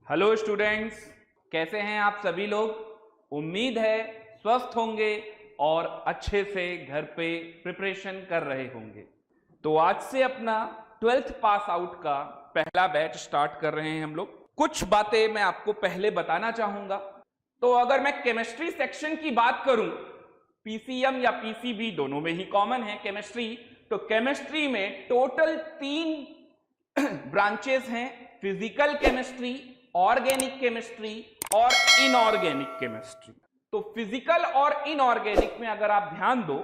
Hello students, कैसे हैं आप सभी लोग। उम्मीद है स्वस्थ होंगे और अच्छे से घर पे प्रिपरेशन कर रहे होंगे। तो आज से अपना 12th पास आउट का पहला बैच स्टार्ट कर रहे हैं हम लोग। कुछ बातें मैं आपको पहले बताना चाहूंगा। तो अगर मैं केमिस्ट्री सेक्शन की बात करूं, पीसीएम या पीसीबी दोनों में ही कॉमन है केमिस्ट्री। तो केमिस्ट्री में टोटल 3 ब्रांचेस हैं, फिजिकल केमिस्ट्री, ऑर्गेनिक केमिस्ट्री और इनऑर्गेनिक केमिस्ट्री। तो फिजिकल और इनऑर्गेनिक में अगर आप ध्यान दो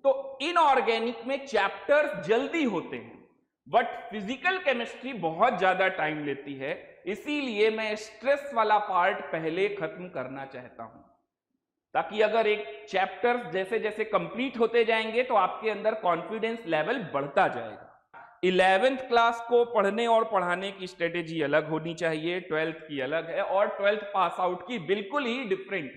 तो इनऑर्गेनिक में चैप्टर्स जल्दी होते हैं, बट फिजिकल केमिस्ट्री बहुत ज्यादा टाइम लेती है। इसीलिए मैं स्ट्रेस वाला पार्ट पहले खत्म करना चाहता हूं, ताकि अगर एक चैप्टर जैसे जैसे कंप्लीट होते जाएंगे तो आपके अंदर कॉन्फिडेंस लेवल बढ़ता जाएगा। 11th क्लास को पढ़ने और पढ़ाने की स्ट्रेटेजी अलग होनी चाहिए, 12th की अलग है और 12th पास आउट की बिल्कुल ही डिफरेंट।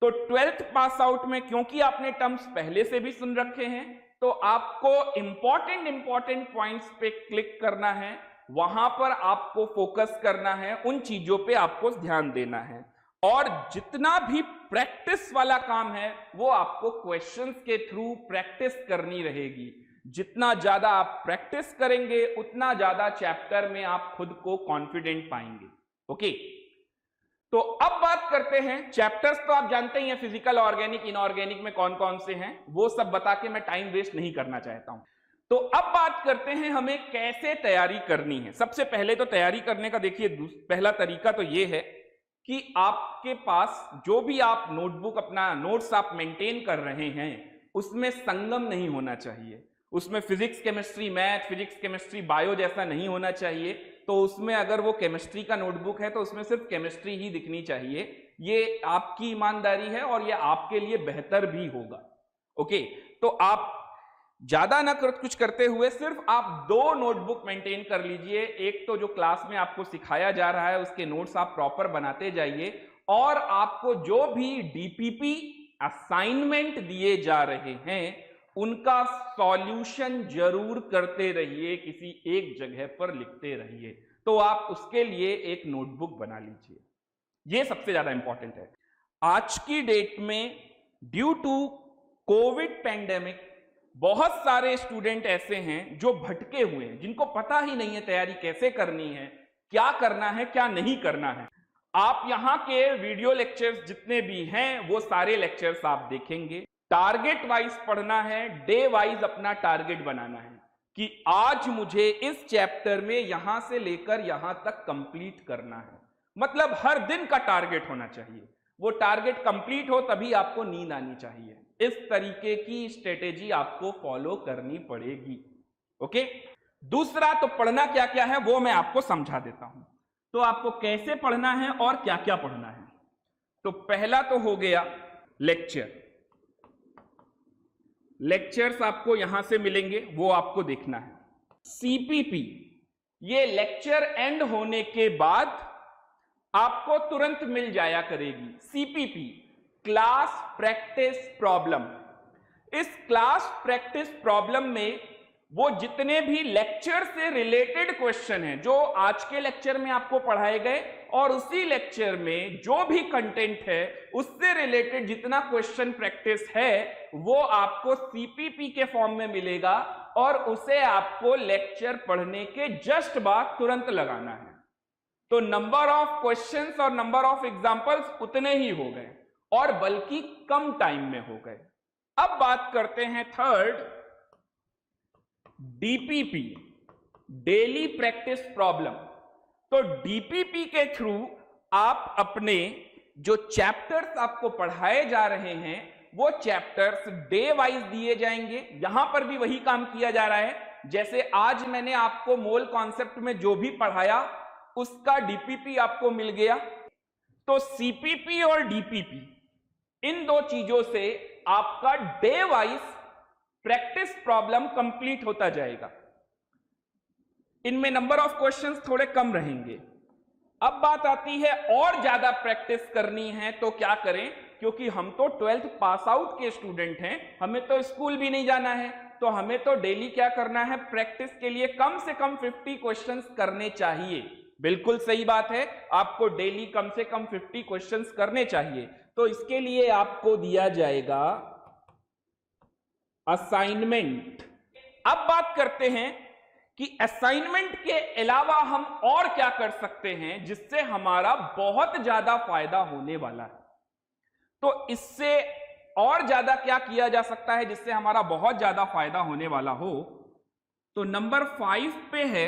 तो 12th पास आउट में क्योंकि आपने टर्म्स पहले से भी सुन रखे हैं, तो आपको इंपॉर्टेंट पॉइंट्स पे क्लिक करना है, वहां पर आपको फोकस करना है, उन चीजों पे आपको ध्यान देना है। और जितना भी प्रैक्टिस वाला काम है वो आपको क्वेश्चंस के थ्रू प्रैक्टिस करनी रहेगी। जितना ज्यादा आप प्रैक्टिस करेंगे उतना ज्यादा चैप्टर में आप खुद को कॉन्फिडेंट पाएंगे। ओके, तो अब बात करते हैं चैप्टर्स। तो आप जानते ही हैं फिजिकल, ऑर्गेनिक, इनऑर्गेनिक में कौन कौन से हैं, वो सब बता के मैं टाइम वेस्ट नहीं करना चाहता हूं। तो अब बात करते हैं हमें कैसे तैयारी करनी है। सबसे पहले तो तैयारी करने का देखिए पहला तरीका तो ये है कि आपके पास जो भी आप नोटबुक, अपना नोट्स आप मेंटेन कर रहे हैं, उसमें संगम नहीं होना चाहिए। उसमें physics chemistry math, physics chemistry bio जैसा नहीं होना चाहिए। तो उसमें अगर वो केमिस्ट्री का नोटबुक है तो उसमें सिर्फ केमिस्ट्री ही दिखनी चाहिए। ये आपकी ईमानदारी है और ये आपके लिए बेहतर भी होगा। ओके, तो आप ज्यादा ना कुछ करते हुए सिर्फ आप 2 नोटबुक मेंटेन कर लीजिए। एक तो जो क्लास में आपको सिखाया जा रहा है उसके नोट्स आप प्रॉपर बनाते जाइए, और आपको जो भी डीपीपी असाइनमेंट दिए जा रहे हैं उनका सॉल्यूशन जरूर करते रहिए, किसी एक जगह पर लिखते रहिए। तो आप उसके लिए एक नोटबुक बना लीजिए, ये सबसे ज्यादा इंपॉर्टेंट है। आज की डेट में ड्यू टू कोविड पैंडेमिक बहुत सारे स्टूडेंट ऐसे हैं जो भटके हुए हैं, जिनको पता ही नहीं है तैयारी कैसे करनी है, क्या करना है, क्या नहीं करना है। आप यहां के वीडियो लेक्चर्स जितने भी हैं वो सारे लेक्चर्स आप देखेंगे। टारगेट वाइज पढ़ना है, डे वाइज अपना टारगेट बनाना है कि आज मुझे इस चैप्टर में यहां से लेकर यहां तक कंप्लीट करना है। मतलब हर दिन का टारगेट होना चाहिए। वो टारगेट कंप्लीट हो तभी आपको नींद आनी चाहिए। इस तरीके की स्ट्रेटेजी आपको फॉलो करनी पड़ेगी। ओके, दूसरा तो पढ़ना क्या क्या है वो मैं आपको समझा देता हूं। तो आपको कैसे पढ़ना है और क्या क्या पढ़ना है। तो पहला तो हो गया लेक्चर। लेक्चर्स आपको यहां से मिलेंगे, वो आपको देखना है। सीपीपी, ये लेक्चर एंड होने के बाद आपको तुरंत मिल जाया करेगी। CPP, class practice problem. इस क्लास प्रैक्टिस प्रॉब्लम में वो जितने भी लेक्चर से रिलेटेड क्वेश्चन हैं जो आज के लेक्चर में आपको पढ़ाए गए, और उसी लेक्चर में जो भी कंटेंट है उससे रिलेटेड जितना क्वेश्चन प्रैक्टिस है वो आपको सीपीपी के फॉर्म में मिलेगा, और उसे आपको लेक्चर पढ़ने के जस्ट बाद तुरंत लगाना है। तो नंबर ऑफ क्वेश्चंस और नंबर ऑफ एग्जांपल्स उतने ही हो गए, और बल्कि कम टाइम में हो गए। अब बात करते हैं third, DPP, daily practice problem. तो डीपीपी के थ्रू आप अपने जो चैप्टर्स आपको पढ़ाए जा रहे हैं वो चैप्टर्स डे वाइज दिए जाएंगे। यहां पर भी वही काम किया जा रहा है। जैसे आज मैंने आपको मोल कॉन्सेप्ट में जो भी पढ़ाया उसका डीपीपी आपको मिल गया। तो सीपीपी और डीपीपी, इन 2 चीजों से आपका day wise practice problem complete होता जाएगा। इनमें नंबर ऑफ क्वेश्चंस थोड़े कम रहेंगे। अब बात आती है और ज्यादा प्रैक्टिस करनी है तो क्या करें, क्योंकि हम तो 12th पास आउट के स्टूडेंट हैं, हमें तो स्कूल भी नहीं जाना है, तो हमें तो डेली क्या करना है, प्रैक्टिस के लिए कम से कम 50 क्वेश्चंस करने चाहिए। बिल्कुल सही बात है, आपको डेली कम से कम 50 क्वेश्चंस करने चाहिए। तो इसके लिए आपको दिया जाएगा असाइनमेंट। अब बात करते हैं कि असाइनमेंट के अलावा हम और क्या कर सकते हैं जिससे हमारा बहुत ज्यादा फायदा होने वाला है। तो इससे और ज्यादा क्या किया जा सकता है जिससे हमारा बहुत ज्यादा फायदा होने वाला हो। तो नंबर 5 पे है,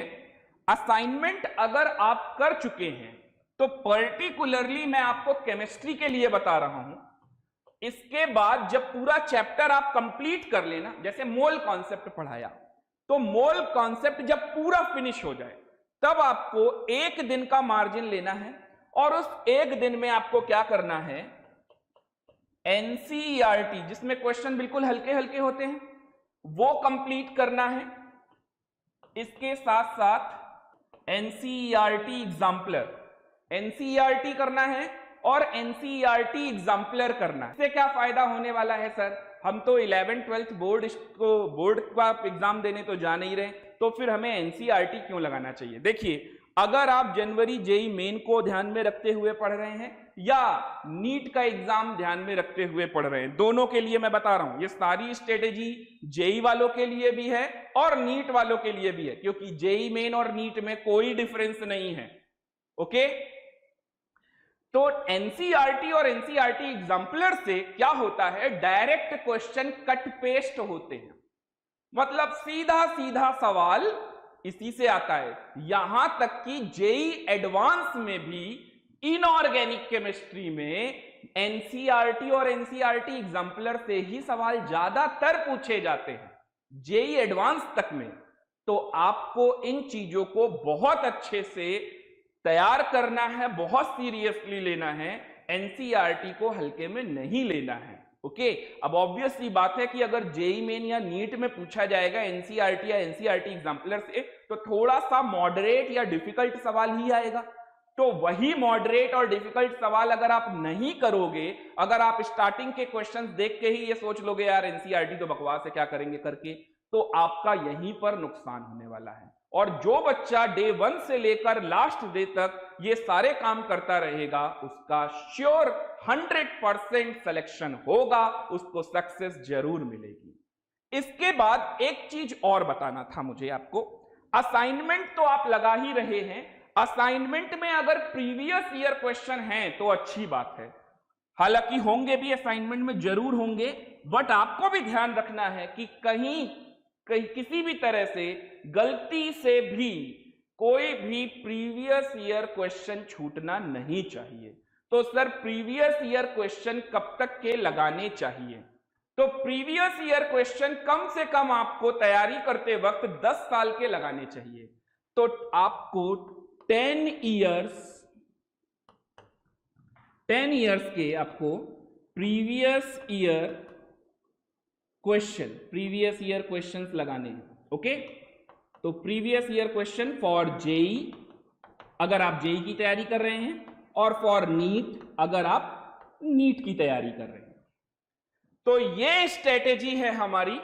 असाइनमेंट अगर आप कर चुके हैं तो पर्टिकुलरली मैं आपको केमिस्ट्री के लिए बता रहा हूं, इसके बाद जब पूरा चैप्टर आप कंप्लीट कर लेना, जैसे मोल कॉन्सेप्ट पढ़ाया, तो मोल कॉन्सेप्ट जब पूरा फिनिश हो जाए तब आपको 1 दिन का मार्जिन लेना है और उस 1 दिन में आपको क्या करना है, एनसीईआरटी जिसमें क्वेश्चन बिल्कुल हल्के हल्के होते हैं वो कंप्लीट करना है। इसके साथ साथ एनसीईआरटी एग्जाम्पलर, एनसीईआरटी करना है और एनसीईआरटी एग्जाम्पलर करना है। इससे क्या फायदा होने वाला है सर, हम तो 11th 12th बोर्ड का एग्जाम देने तो जा नहीं रहे, तो फिर हमें एनसीईआरटी क्यों लगाना चाहिए। देखिए, अगर आप जनवरी जेई मेन को ध्यान में रखते हुए पढ़ रहे हैं या नीट का एग्जाम ध्यान में रखते हुए पढ़ रहे हैं, दोनों के लिए मैं बता रहा हूं, ये सारी स्ट्रेटेजी जेई वालों के लिए भी है और नीट वालों के लिए भी है, क्योंकि जेई मेन और नीट में कोई डिफरेंस नहीं है। ओके, तो एनसीईआरटी और एनसीईआरटी एग्जाम्पलर से क्या होता है, डायरेक्ट क्वेश्चन कट पेस्ट होते हैं, मतलब सीधा सीधा सवाल इसी से आता है। यहां तक कि जेई एडवांस में भी इनऑर्गेनिक केमिस्ट्री में एनसीईआरटी और एनसीईआरटी एग्जाम्पलर से ही सवाल ज्यादातर पूछे जाते हैं, जेई एडवांस तक में। तो आपको इन चीजों को बहुत अच्छे से तैयार करना है, बहुत सीरियसली लेना है, एनसीईआरटी को हल्के में नहीं लेना है। ओके, अब ऑब्वियसली बात है कि अगर जेई मेन या नीट में पूछा जाएगा एनसीईआरटी या एनसीईआरटी एग्जाम्पलर से, तो थोड़ा सा मॉडरेट या डिफिकल्ट सवाल ही आएगा। तो वही मॉडरेट और डिफिकल्ट सवाल अगर आप नहीं करोगे, अगर आप स्टार्टिंग के क्वेश्चंस देख के ही ये सोच लोगे यार एनसीईआरटी तो बकवास है, क्या करेंगे करके, तो आपका यहीं पर नुकसान होने वाला है। और जो बच्चा डे 1 से लेकर लास्ट डे तक ये सारे काम करता रहेगा, उसका श्योर 100% सिलेक्शन होगा, उसको सक्सेस जरूर मिलेगी। इसके बाद एक चीज और बताना था मुझे आपको, असाइनमेंट तो आप लगा ही रहे हैं, असाइनमेंट में अगर प्रीवियस ईयर क्वेश्चन हैं तो अच्छी बात है, हालांकि होंगे भी असाइनमेंट में जरूर होंगे, बट आपको भी ध्यान रखना है कि कहीं किसी भी तरह से गलती से भी कोई भी प्रीवियस ईयर क्वेश्चन छूटना नहीं चाहिए। तो सर प्रीवियस ईयर क्वेश्चन कब तक के लगाने चाहिए, तो प्रीवियस ईयर क्वेश्चन कम से कम आपको तैयारी करते वक्त 10 साल के लगाने चाहिए। तो आपको 10 इयर्स के आपको प्रीवियस ईयर क्वेश्चंस लगाने हैं। ओके, तो previous year question for JE अगर आप जेई की तैयारी कर रहे हैं, और फॉर नीट अगर आप नीट की तैयारी कर रहे हैं। तो ये स्ट्रेटेजी है हमारी,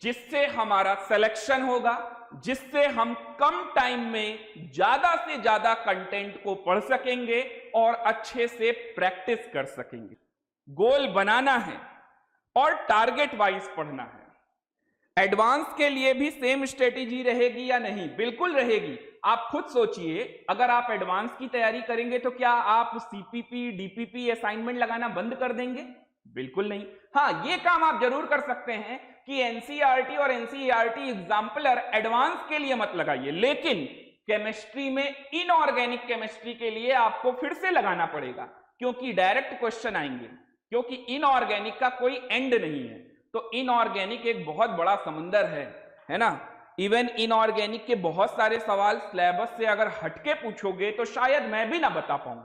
जिससे हमारा सिलेक्शन होगा, जिससे हम कम टाइम में ज्यादा से ज्यादा कंटेंट को पढ़ सकेंगे और अच्छे से प्रैक्टिस कर सकेंगे। गोल बनाना है और टारगेट वाइज पढ़ना है। एडवांस के लिए भी सेम स्ट्रेटेजी रहेगी या नहीं, बिल्कुल रहेगी। आप खुद सोचिए, अगर आप एडवांस की तैयारी करेंगे तो क्या आप सीपीपी डीपीपी असाइनमेंट लगाना बंद कर देंगे? बिल्कुल नहीं। हाँ, ये काम आप जरूर कर सकते हैं कि एनसीईआरटी और एनसीईआरटी एग्जाम्पलर एडवांस के लिए मत लगाइए, लेकिन केमिस्ट्री में इनऑर्गेनिक केमिस्ट्री के लिए आपको फिर से लगाना पड़ेगा, क्योंकि डायरेक्ट क्वेश्चन आएंगे, क्योंकि इनऑर्गेनिक का कोई एंड नहीं है। तो इनऑर्गेनिक एक बहुत बड़ा समंदर है ना। इवन इनऑर्गेनिक के बहुत सारे सवाल सिलेबस से अगर हटके पूछोगे तो शायद मैं भी ना बता पाऊं।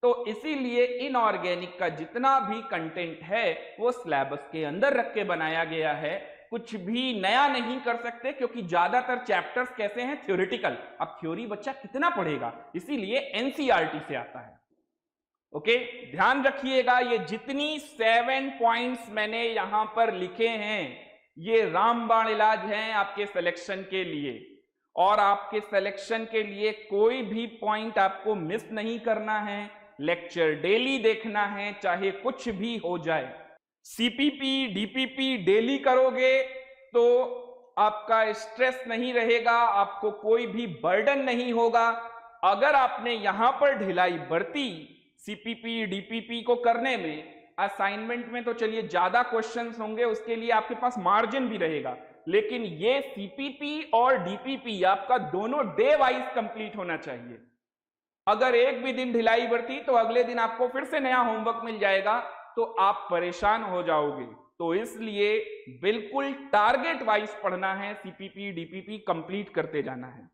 तो इसीलिए इनऑर्गेनिक का जितना भी कंटेंट है वो सिलेबस के अंदर रख के बनाया गया है, कुछ भी नया नहीं कर सकते, क्योंकि ज्यादातर चैप्टर्स कैसे हैं, थ्योरेटिकल। अब थ्योरी बच्चा कितना पढ़ेगा, इसीलिए एनसीईआरटी से आता है। ओके, ध्यान रखिएगा, ये जितनी 7 पॉइंट्स मैंने यहां पर लिखे हैं, ये रामबाण इलाज है आपके सिलेक्शन के लिए। और आपके सिलेक्शन के लिए कोई भी पॉइंट आपको मिस नहीं करना है, लेक्चर डेली देखना है, चाहे कुछ भी हो जाए। सीपीपी डीपीपी डेली करोगे तो आपका स्ट्रेस नहीं रहेगा, आपको कोई भी बर्डन नहीं होगा। अगर आपने यहां पर ढिलाई बरती सीपीपी डीपीपी को करने में, असाइनमेंट में तो चलिए ज्यादा क्वेश्चंस होंगे, उसके लिए आपके पास मार्जिन भी रहेगा, लेकिन ये सीपीपी और डीपीपी आपका दोनों डे वाइज कंप्लीट होना चाहिए। अगर एक भी दिन ढिलाई बरती तो अगले दिन आपको फिर से नया होमवर्क मिल जाएगा, तो आप परेशान हो जाओगे। तो इसलिए बिल्कुल टारगेट वाइज पढ़ना है, सीपीपी डीपीपी कंप्लीट करते जाना है।